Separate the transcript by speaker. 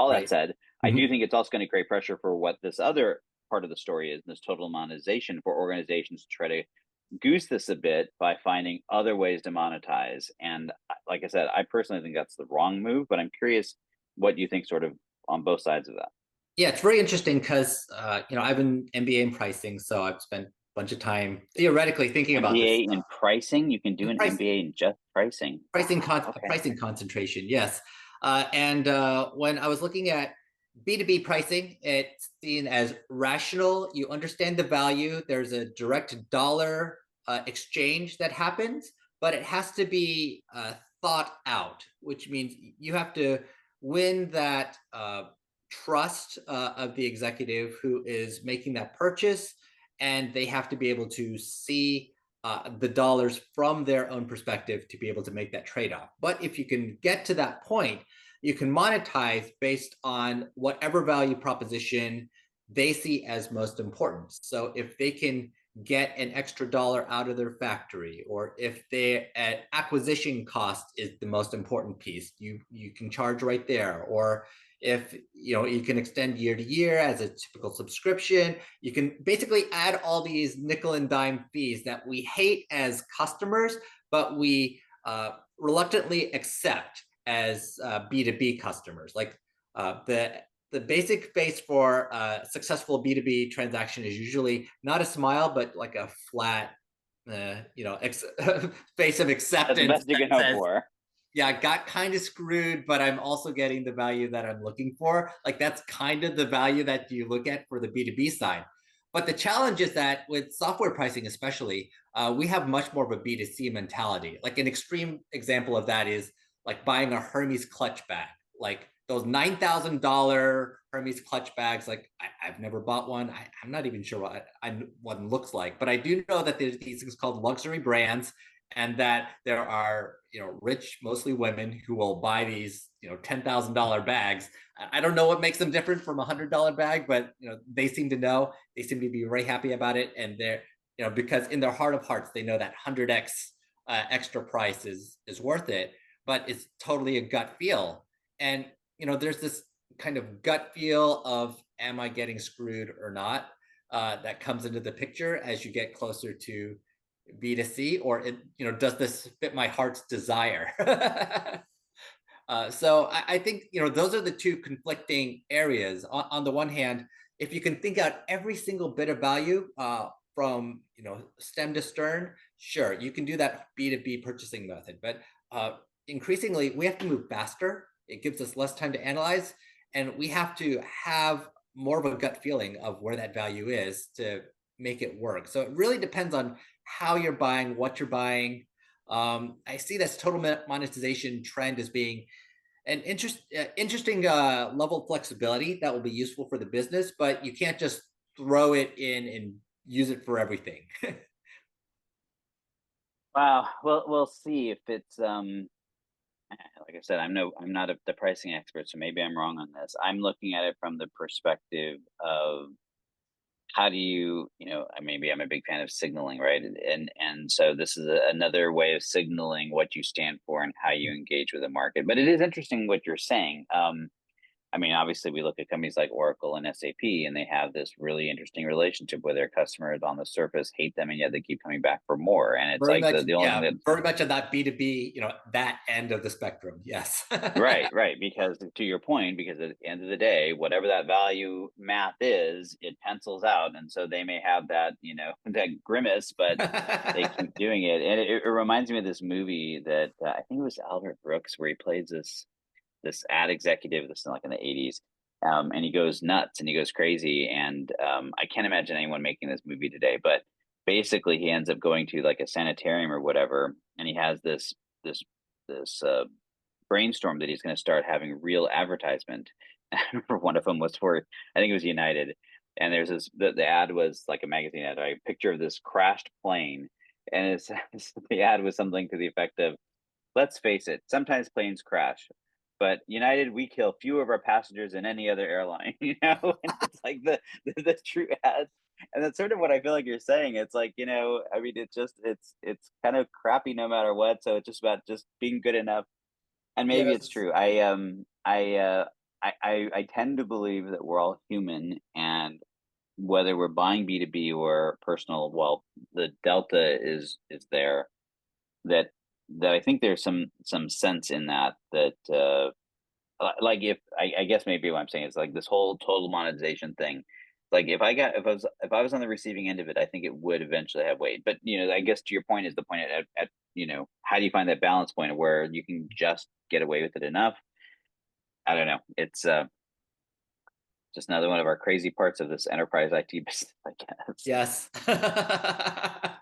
Speaker 1: all that
Speaker 2: Right.
Speaker 1: said, I do
Speaker 2: Mhm.
Speaker 1: think it's also going to create pressure for what this other part of the story is, this total monetization for organizations to try to goose this a bit by finding other ways to monetize. And like I said, I personally think that's the wrong move, but I'm curious what you think sort of on both sides of that.
Speaker 2: Yeah, it's very interesting because I've been MBA in pricing, so I've spent a bunch of time theoretically thinking about this
Speaker 1: MBA
Speaker 2: stuff.
Speaker 1: in pricing, you can do
Speaker 2: In
Speaker 1: an
Speaker 2: price,
Speaker 1: MBA in just pricing. Wow. Okay.
Speaker 2: pricing concentration, yes. And when I was looking at B2B pricing, it's seen as rational. You understand the value. There's a direct dollar exchange that happens, but it has to be thought out, which means you have to win that trust of the executive who is making that purchase, and they have to be able to see the dollars from their own perspective to be able to make that trade-off. But if you can get to that point, you can monetize based on whatever value proposition they see as most important. So if they can get an extra dollar out of their factory, or if their acquisition cost is the most important piece, you can charge right there. Or if you can extend year to year as a typical subscription, you can basically add all these nickel and dime fees that we hate as customers, but we reluctantly accept as B2B customers. Like the basic face for a successful B2B transaction is usually not a smile, but like a flat, face of
Speaker 1: That's the
Speaker 2: acceptance
Speaker 1: best you
Speaker 2: that
Speaker 1: can hope
Speaker 2: says,
Speaker 1: for.
Speaker 2: yeah, I got kind of screwed, but I'm also getting the value that I'm looking for. Like that's kind of the value that you look at for the B2B side. But the challenge is that with software pricing, especially, we have much more of a B2C mentality. Like an extreme example of that is like buying a Hermes clutch bag. Like those $9,000 Hermes clutch bags. Like I've never bought one. I'm not even sure what one looks like, but I do know that there's these things called luxury brands, and that there are rich, mostly women, who will buy these $10,000 bags. I don't know what makes them different from $100 bag, but they seem to know. They seem to be very happy about it, and they're because in their heart of hearts they know that 100x extra price is worth it. But it's totally a gut feel, and there's this kind of gut feel of am I getting screwed or not, that comes into the picture as you get closer to B2C, or does this fit my heart's desire? So I think those are the two conflicting areas. On the one hand, if you can think out every single bit of value from stem to stern, sure, you can do that B2B purchasing method. But increasingly, we have to move faster. It gives us less time to analyze, and we have to have more of a gut feeling of where that value is to make it work. So it really depends on how you're buying, what you're buying. I see this total monetization trend as being an interesting level of flexibility that will be useful for the business, but you can't just throw it in and use it for everything.
Speaker 1: Wow. Well, we'll see if it's like I said, I'm not the pricing expert, so maybe I'm wrong on this. I'm looking at it from the perspective of how do you, maybe I'm a big fan of signaling, right? And so this is another way of signaling what you stand for and how you engage with the market. But it is interesting what you're saying. I mean, obviously, we look at companies like Oracle and SAP, and they have this really interesting relationship with their customers. On the surface, hate them, and yet they keep coming back for more. And it's
Speaker 2: Very
Speaker 1: like
Speaker 2: much,
Speaker 1: the only thing
Speaker 2: yeah,
Speaker 1: that
Speaker 2: very much of that B2B, that end of the spectrum. Yes.
Speaker 1: right, right. Because to your point, because at the end of the day, whatever that value math is, it pencils out. And so they may have that, that grimace, but they keep doing it. And it reminds me of this movie that I think it was Albert Brooks, where he plays this ad executive, this is like in the 80s. And he goes nuts and he goes crazy. And I can't imagine anyone making this movie today, but basically he ends up going to like a sanitarium or whatever. And he has this brainstorm that he's going to start having real advertisement. I remember one of them was for, I think it was United. And there's the ad was like a magazine ad, a picture of this crashed plane. And the ad was something to the effect of, let's face it, sometimes planes crash, but United, we kill fewer of our passengers than any other airline, and it's like the true ads. And that's sort of what I feel like you're saying. It's like, I mean, it's kind of crappy no matter what. So it's just about just being good enough. And maybe it's
Speaker 2: Yes.
Speaker 1: true. I tend to believe that we're all human, and whether we're buying B2B or personal, well, the delta is there. That I think there's some sense in that like if I guess maybe what I'm saying is like this whole total monetization thing. Like if I was on the receiving end of it, I think it would eventually have weight. But I guess to your point is the point at how do you find that balance point where you can just get away with it enough? I don't know. It's just another one of our crazy parts of this enterprise IT business, I guess.
Speaker 2: Yes.